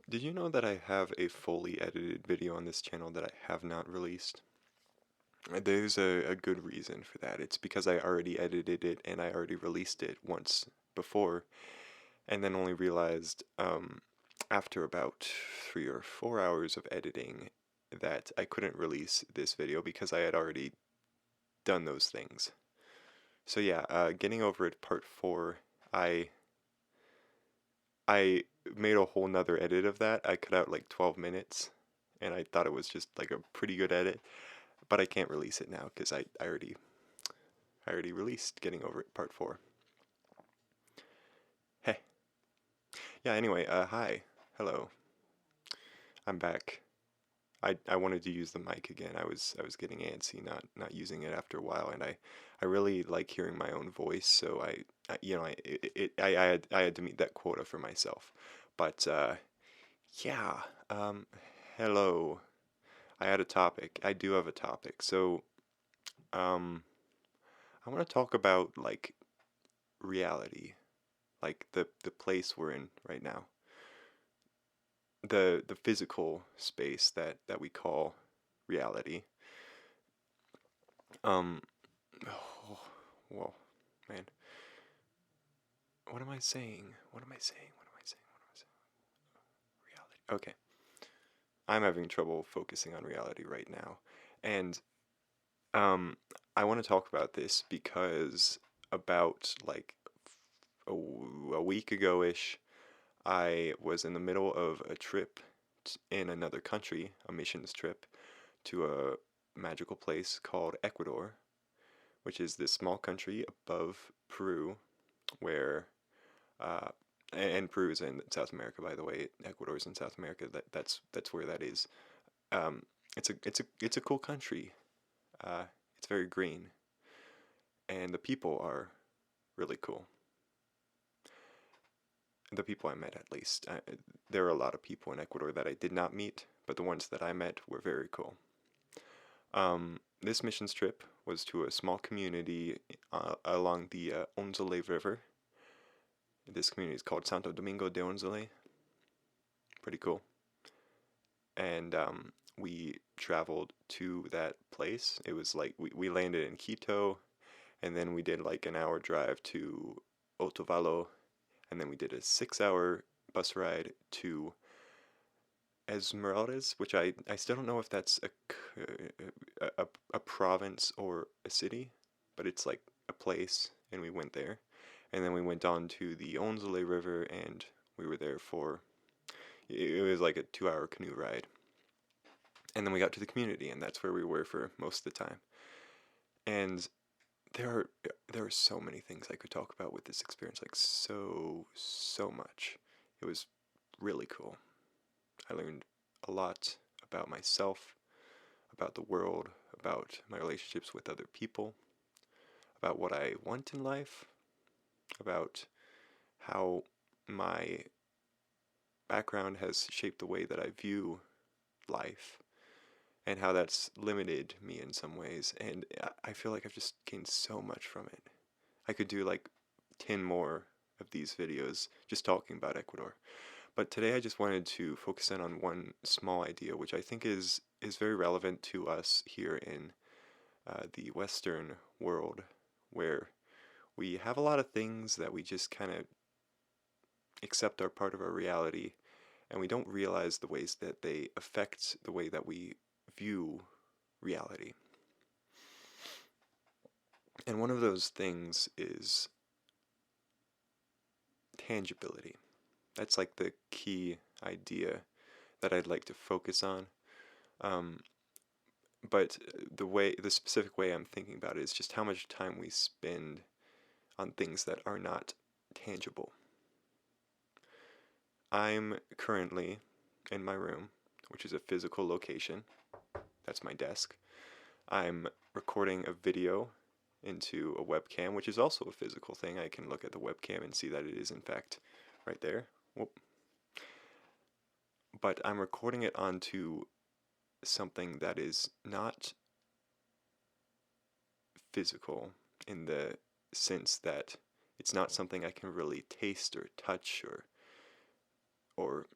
Did you know that I have a fully edited video on this channel that I have not released? There's a good reason for that. It's because I already edited it and I already released it once before, and then only realized after about 3 or 4 hours of editing that I couldn't release this video because I had already done those things. So yeah, getting over it part 4, I I made a whole nother edit of that. I cut out like 12 minutes and I thought it was just like a pretty good edit, but I can't release it now because I already released Getting Over It Part 4. Hey. Yeah, anyway, hi. Hello. I'm back. I wanted to use the mic again. I was getting antsy not using it after a while, and I really like hearing my own voice, so I had to meet that quota for myself. But yeah, hello. I had a topic. I do have a topic. So, um I want to talk about like reality, like the place we're in right now, the physical space that we call reality. Um, oh, whoa, man, what am I saying? What am I saying? What am I saying? What am I saying? Reality. Okay, I'm having trouble focusing on reality right now, and um, I want to talk about this because about like a week ago ish, I was in the middle of a trip in another country, a missions trip to a magical place called Ecuador, which is this small country above Peru, where uh, and Peru is in South America, by the way. Ecuador is in South America. That's where that is. Um, it's a cool country. Uh, it's very green, and the people are really cool. The people I met, at least. There are a lot of people in Ecuador that I did not meet, but the ones that I met were very cool. This missions trip was to a small community along the Onzole River. This community is called Santo Domingo de Onzole. Pretty cool. And we traveled to that place. It was like we landed in Quito, and then we did like an hour drive to Otavalo, and then we did a 6 hour bus ride to Esmeraldas, which I still don't know if that's a province or a city, but it's like a place, and we went there. And then we went on to the Onzole River, and we were there for, it was like a 2 hour canoe ride. And then we got to the community, and that's where we were for most of the time. And there are there are so many things I could talk about with this experience, like so much. It was really cool. I learned a lot about myself, about the world, about my relationships with other people, about what I want in life, about how my background has shaped the way that I view life, and how that's limited me in some ways. And I feel like I've just gained so much from it. I could do like 10 more of these videos just talking about Ecuador. But today I just wanted to focus in on one small idea, which I think is very relevant to us here in the Western world, where we have a lot of things that we just kind of accept are part of our reality, and we don't realize the ways that they affect the way that we view reality. And one of those things is tangibility. That's like the key idea that I'd like to focus on. Um, but the specific way I'm thinking about it is just how much time we spend on things that are not tangible. I'm currently in my room, which is a physical location. That's my desk. I'm recording a video into a webcam, which is also a physical thing. I can look at the webcam and see that it is, in fact, right there. Whoop. But I'm recording it onto something that is not physical in the sense that it's not something I can really taste or touch or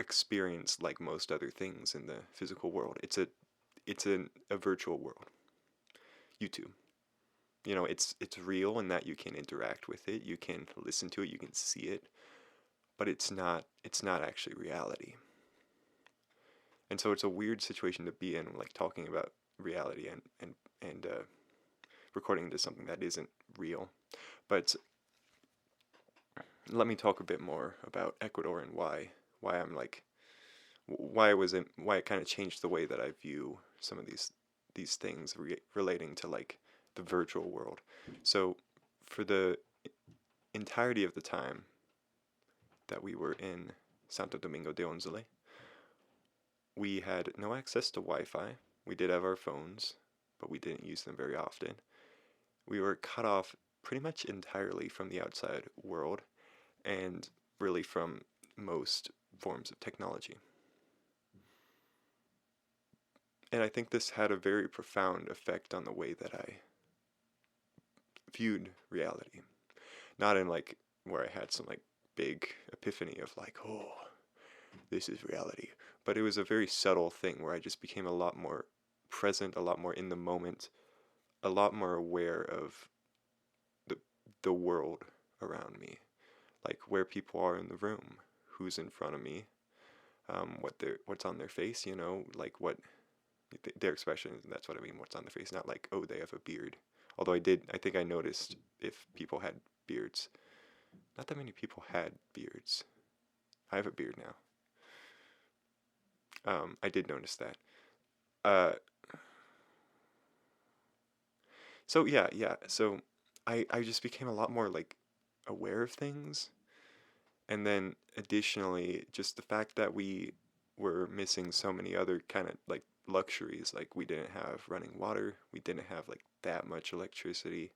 experience like most other things in the physical world. It's a virtual world. YouTube. It's real in that you can interact with it, you can listen to it, you can see it, but it's not actually reality. And so it's a weird situation to be in, like talking about reality and recording into something that isn't real. But let me talk a bit more about Ecuador and why I'm like why it kind of changed the way that I view some of these things relating to like the virtual world. So for the entirety of the time that we were in Santo Domingo de Onzale, we had no access to Wi-Fi. We did have our phones, but we didn't use them very often. We were cut off pretty much entirely from the outside world and really from most forms of technology. And I think this had a very profound effect on the way that I viewed reality. Not in like where I had some like big epiphany of like, oh, this is reality. But it was a very subtle thing where I just became a lot more present, a lot more in the moment, a lot more aware of the the world around me, like where people are in the room, who's in front of me, what's on their face, like what their expression. That's what I mean. What's on their face, not like oh they have a beard. Although I think I noticed if people had beards. Not that many people had beards. I have a beard now. I did notice that. Uh, so yeah, yeah. So I just became a lot more like aware of things, and then additionally, just the fact that we were missing so many other kind of like luxuries. Like we didn't have running water, we didn't have like that much electricity,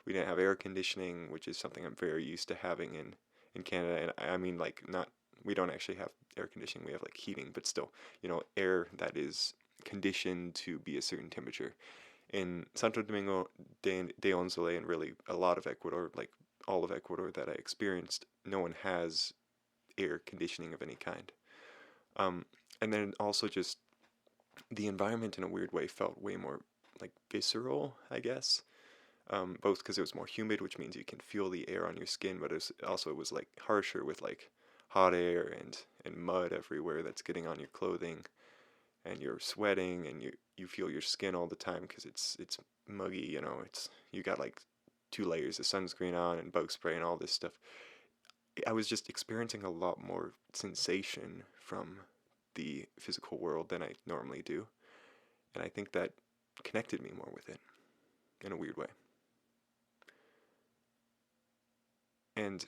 we didn't have air conditioning, which is something I'm very used to having in Canada. And I mean like not we don't actually have air conditioning, we have like heating, but still, air that is conditioned to be a certain temperature. In Santo Domingo de Onzale and really a lot of Ecuador, like all of Ecuador that I experienced, no one has air conditioning of any kind. Um, and then also just the environment in a weird way felt way more like visceral, I guess. Both because it was more humid, which means you can feel the air on your skin, but it was like harsher with like hot air and mud everywhere that's getting on your clothing, and you're sweating and you feel your skin all the time because it's muggy. It's you got like 2 layers of sunscreen on and bug spray and all this stuff. I was just experiencing a lot more sensation from the physical world than I normally do, and I think that connected me more with it in a weird way. And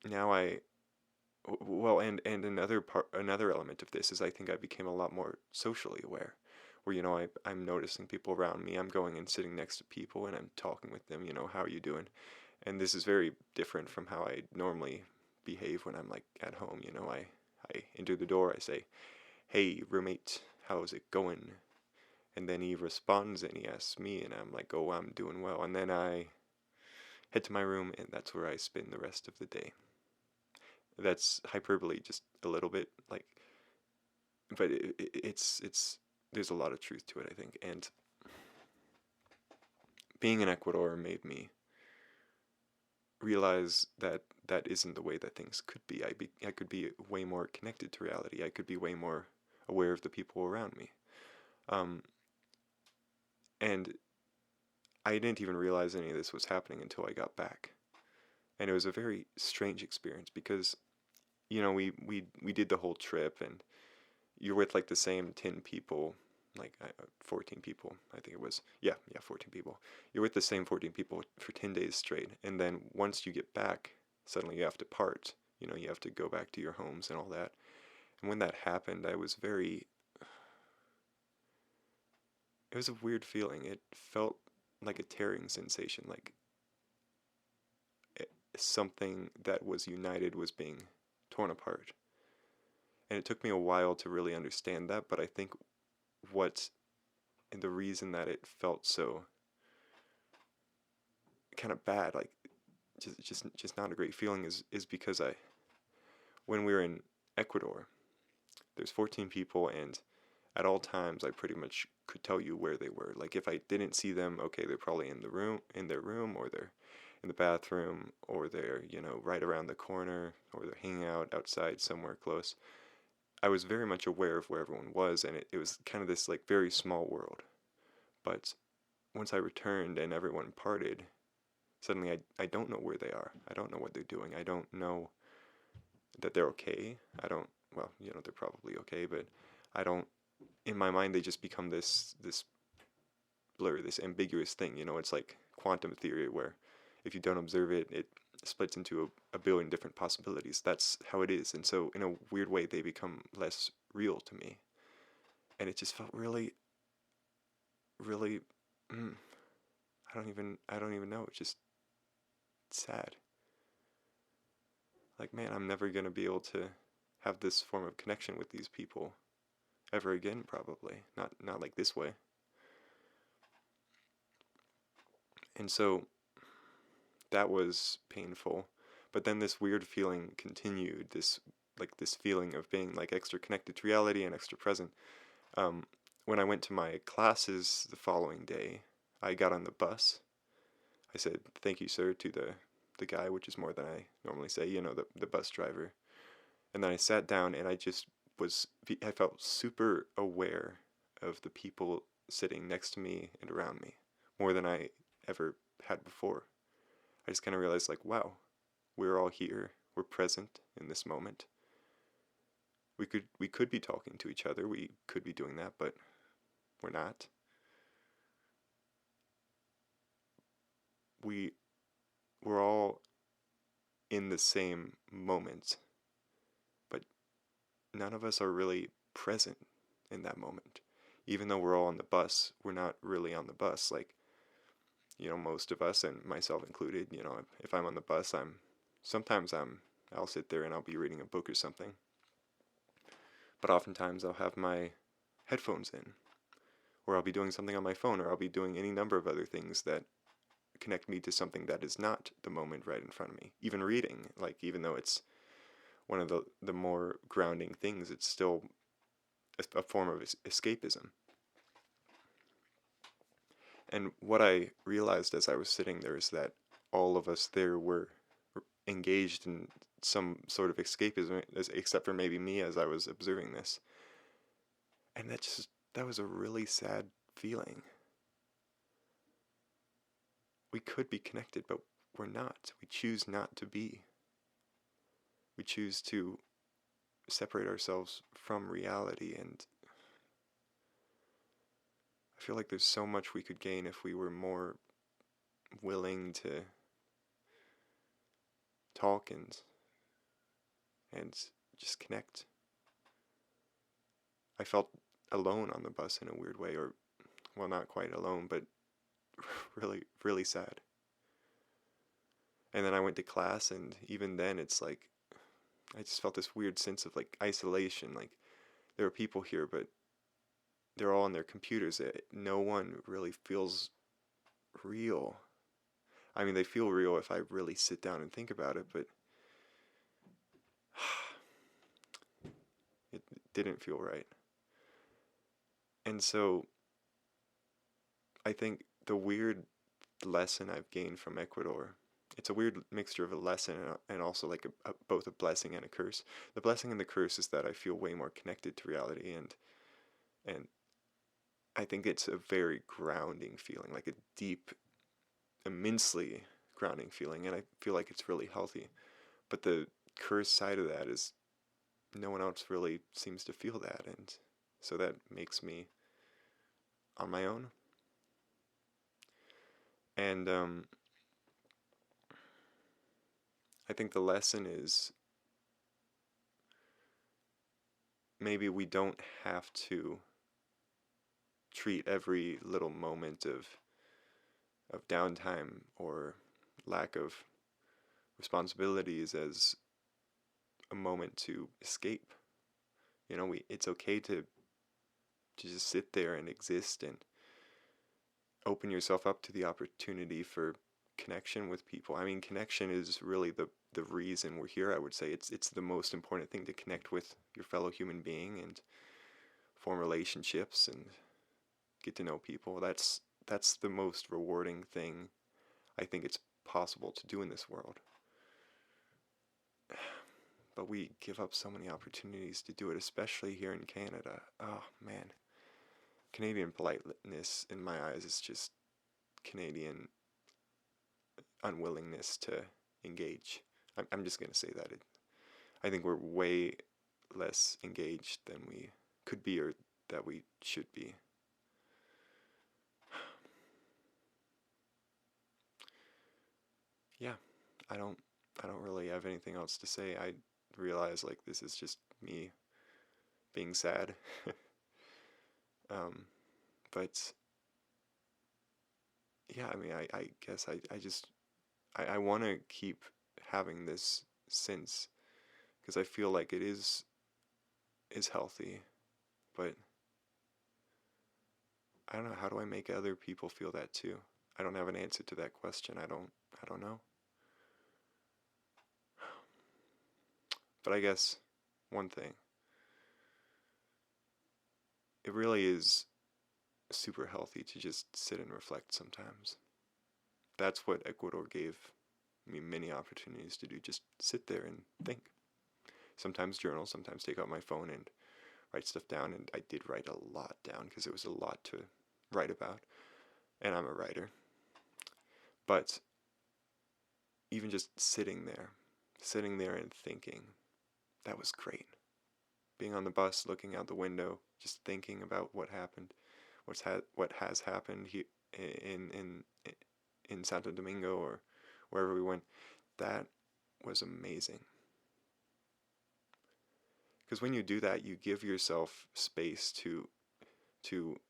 now and another element of this is I think I became a lot more socially aware, where I'm noticing people around me. I'm going and sitting next to people and I'm talking with them. How are you doing? And this is very different from how I normally behave when I'm like at home. I enter the door, I say, "Hey, roommate, how's it going?" And then he responds and he asks me, and I'm like, "Oh, I'm doing well." And then I head to my room, and that's where I spend the rest of the day. That's hyperbole, just a little bit, like, but it's there's a lot of truth to it, I think. And being in Ecuador made me realize that that isn't the way that things could be. I could be way more connected to reality. I could be way more aware of the people around me. Um, and I didn't even realize any of this was happening until I got back. And it was a very strange experience because, we did the whole trip, and you're with like the same 10 people, like 14 people, I think it was. Yeah, yeah, 14 people. You're with the same 14 people for 10 days straight. And then once you get back, suddenly you have to part. You have to go back to your homes and all that. And when that happened, it was a weird feeling. It felt like a tearing sensation, like something that was united was being torn apart. And it took me a while to really understand that, but I think what and the reason that it felt so kind of bad, like just not a great feeling, is because when we were in Ecuador. There's 14 people, and at all times I pretty much could tell you where they were. Like if I didn't see them, okay, they're probably in their room, or they're in the bathroom, or they're, right around the corner, or they're hanging out outside somewhere close. I was very much aware of where everyone was, and it was kind of this like very small world. But once I returned and everyone parted, suddenly I don't know where they are. I don't know what they're doing. I don't know that they're okay. I don't, well, they're probably okay, but I don't, in my mind, they just become this blur, this ambiguous thing. It's like quantum theory where if you don't observe it, it splits into a billion different possibilities. That's how it is. And so in a weird way, they become less real to me. And it just felt really, really, I don't even know. It's just sad. Like, man, I'm never going to be able to have this form of connection with these people ever again, probably. Not like this way. And so that was painful. But then this weird feeling continued, this feeling of being like extra connected to reality and extra present. When I went to my classes the following day, I got on the bus. I said, "Thank you, sir," to the guy, which is more than I normally say, the bus driver. And then I sat down and I felt super aware of the people sitting next to me and around me, more than I ever had before. I just kind of realized, like, wow, we're all here. We're present in this moment. We could be talking to each other. We could be doing that, but we're not. We're all in the same moment, but none of us are really present in that moment. Even though we're all on the bus, we're not really on the bus. Like, most of us, and myself included, if I'm on the bus, I'll sit there and I'll be reading a book or something. But oftentimes I'll have my headphones in, or I'll be doing something on my phone, or I'll be doing any number of other things that connect me to something that is not the moment right in front of me. Even reading, like, even though it's one of the more grounding things, it's still a form of escapism. And what I realized as I was sitting there is that all of us there were engaged in some sort of escapism, except for maybe me as I was observing this. And that was a really sad feeling. We could be connected, but we're not. We choose not to be. We choose to separate ourselves from reality, and I feel like there's so much we could gain if we were more willing to talk and just connect. I felt alone on the bus in a weird way, or, well, not quite alone, but really, really sad. And then I went to class, and even then it's like, I just felt this weird sense of like isolation. Like, there are people here, but they're all on their computers. No one really feels real. I mean, they feel real if I really sit down and think about it, but it didn't feel right. And so I think the weird lesson I've gained from Ecuador, it's a weird mixture of a lesson and also like both a blessing and a curse. The blessing and the curse is that I feel way more connected to reality, and I think it's a very grounding feeling, like a deep, immensely grounding feeling, and I feel like it's really healthy. But the curse side of that is no one else really seems to feel that, and so that makes me on my own. And I think the lesson is maybe we don't have to treat every little moment of downtime or lack of responsibilities as a moment to escape. It's okay to just sit there and exist and open yourself up to the opportunity for connection with people. I mean, connection is really the reason we're here. I would say it's the most important thing, to connect with your fellow human being and form relationships and get to know people. That's the most rewarding thing I think it's possible to do in this world. But we give up so many opportunities to do it, especially here in Canada. Oh man, Canadian politeness in my eyes is just Canadian unwillingness to engage. I'm just gonna say that. I think we're way less engaged than we could be, or that we should be. Yeah, I don't I don't really have anything else to say. I realize like this is just me being sad. um, but yeah, I mean, I guess I just I want to keep having this sense, because I feel like it is healthy, but I don't know, how do I make other people feel that too? I don't have an answer to that question. I don't know. But I guess one thing, it really is super healthy to just sit and reflect sometimes. That's what Ecuador gave me many opportunities to do. Just sit there and think. Sometimes journal, sometimes take out my phone and write stuff down. And I did write a lot down because it was a lot to write about. And I'm a writer. But even just sitting there and thinking, that was great. Being on the bus, looking out the window, just thinking about what happened, what has happened here in Santo Domingo or wherever we went, that was amazing. Because when you do that, you give yourself space to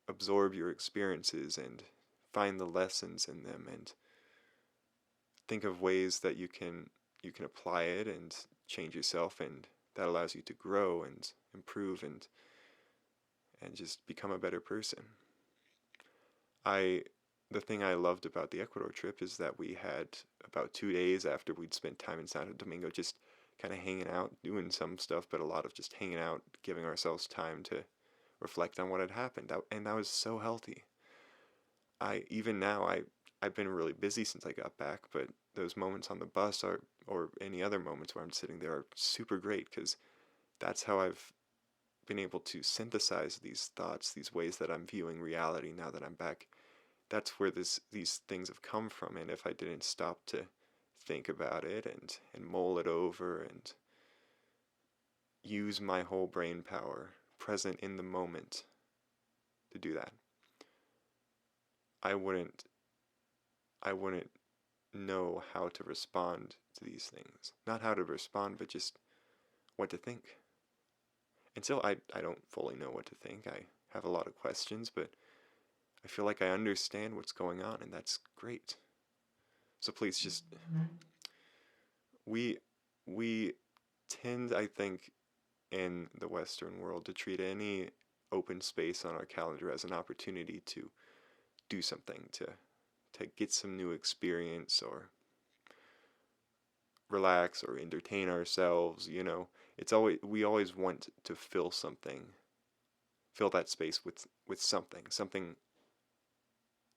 absorb your experiences and find the lessons in them, and think of ways that you can apply it and change yourself, and that allows you to grow and improve and just become a better person. I the thing I loved about the Ecuador trip is that we had about 2 days after we'd spent time in Santo Domingo just kind of hanging out, doing some stuff, but a lot of just hanging out, giving ourselves time to reflect on what had happened. And that was so healthy. I even now I've been really busy since I got back, but those moments on the bus are, or any other moments where I'm sitting there, are super great, because that's how I've been able to synthesize these thoughts, these ways that I'm viewing reality now that I'm back. That's where these things have come from. And if I didn't stop to think about it and mull it over and use my whole brain power, present in the moment, to do that, I wouldn't I wouldn't know how to respond to these things. Not how to respond, but just what to think. And still, I don't fully know what to think. I have a lot of questions, but I feel like I understand what's going on, and that's great. So please, just we we tend, I think, in the Western world to treat any open space on our calendar as an opportunity to do something, to get some new experience, or relax, or entertain ourselves. It's always we always want to fill that space with something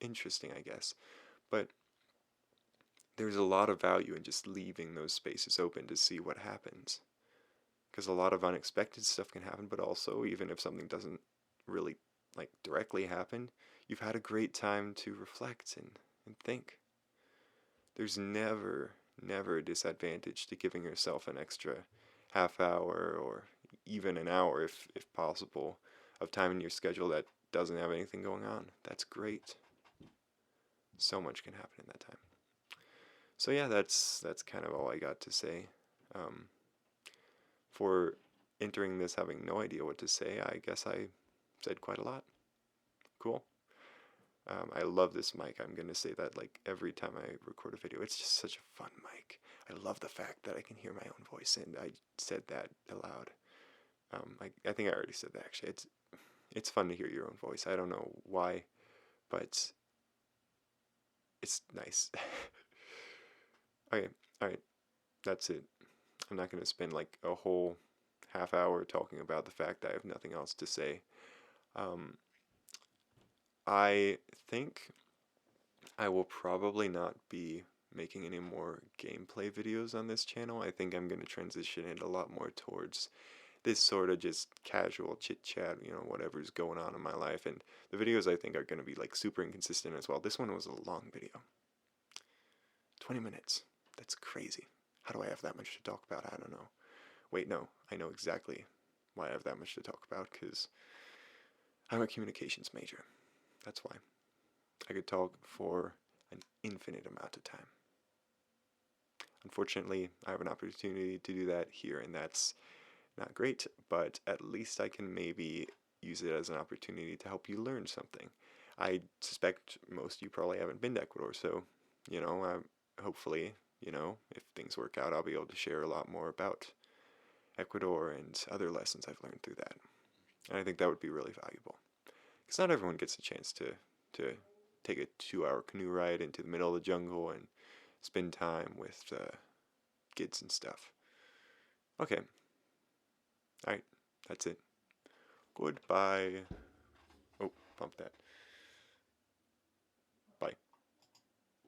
interesting, I guess. But there's a lot of value in just leaving those spaces open to see what happens, because a lot of unexpected stuff can happen. But also, even if something doesn't really like directly happen, you've had a great time to reflect and think. There's never a disadvantage to giving yourself an extra half hour, or even an hour if possible, of time in your schedule that doesn't have anything going on. That's great. So much can happen in that time. So yeah, that's kind of all I got to say. Um, for entering this having no idea what to say, I guess I said quite a lot. Cool. I love this mic. I'm going to say that like every time I record a video. It's just such a fun mic. I love the fact that I can hear my own voice, and I said that aloud. I think I already said that, actually. It's fun to hear your own voice. I don't know why, but it's nice. Okay, alright. that's it. I'm not going to spend like a whole half hour talking about the fact that I have nothing else to say. Um, I think I will probably not be making any more gameplay videos on this channel. I think I'm going to transition it a lot more towards this sort of just casual chit chat, whatever's going on in my life. And the videos I think are going to be like super inconsistent as well. This one was a long video, 20 minutes. That's crazy. How do I have that much to talk about? I don't know. Wait, no, I know exactly why I have that much to talk about, because I'm a communications major. That's why. I could talk for an infinite amount of time. Unfortunately, I have an opportunity to do that here, and that's not great, but at least I can maybe use it as an opportunity to help you learn something. I suspect most of you probably haven't been to Ecuador, so, hopefully, if things work out, I'll be able to share a lot more about Ecuador and other lessons I've learned through that. And I think that would be really valuable. Because not everyone gets a chance to take a 2 hour canoe ride into the middle of the jungle and spend time with kids and stuff. Okay, alright, that's it. Goodbye. Oh, bump that.